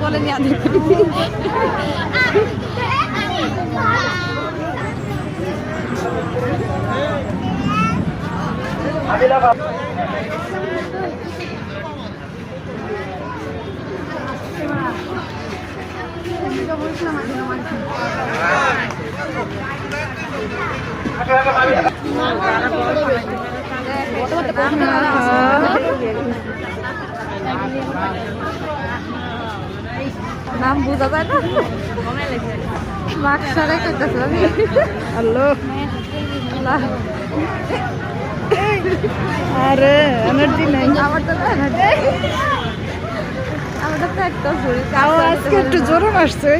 বলে নিয়ে নাম বোঝা যায় না মাকসারে করতেছে আল্লাহ আল্লাহ আরে এনার্জি নাই আমার তো এনার্জি আমার তো একটা জোরে আজকে একটু জোরে আসছে